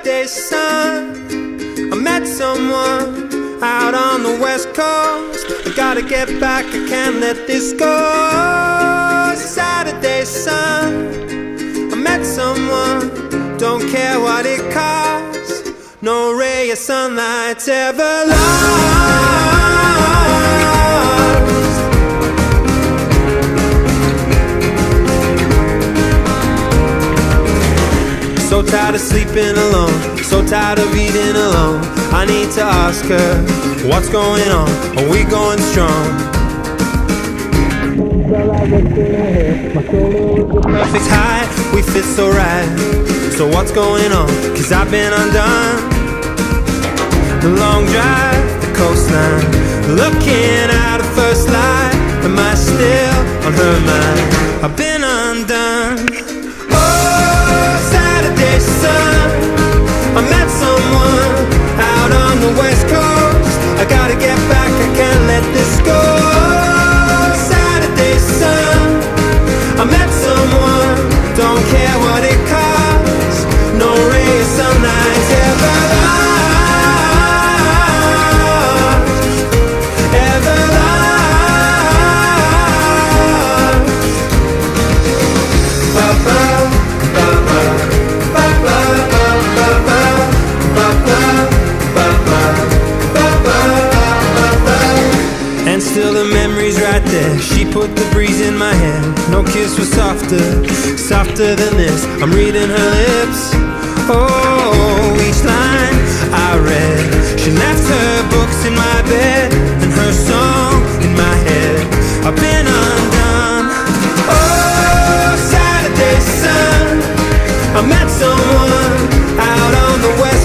Saturday sun, I met someone out on the west coast. I gotta get back, I can't let this go. Saturday sun, I met someone, don't care what it costs. No ray of sunlight's ever lost. So tired of sleeping alone, so tired of eating alone. I need to ask her, what's going on? Are we going strong? Perfect height, we fit so right. So what's going on? Cause I've been undone. The long drive, the coastline, looking at her first light. Am I still on her mind? I've been undone. Sun, I met someone out on the west coast. I gotta get back, I can't let this go. Saturday sun, I met someone, don't care what it costs. No ray of sunlight's ever lost, ever lost. Ba-ba, ba-ba. And still the memory's right there. She put the breeze in my hair. No kiss was softer, softer than this. I'm reading her lips. Oh, each line I read. She left her books in my bed and her song in my head. I've been undone. Oh, Saturday sun, I met someone out on the west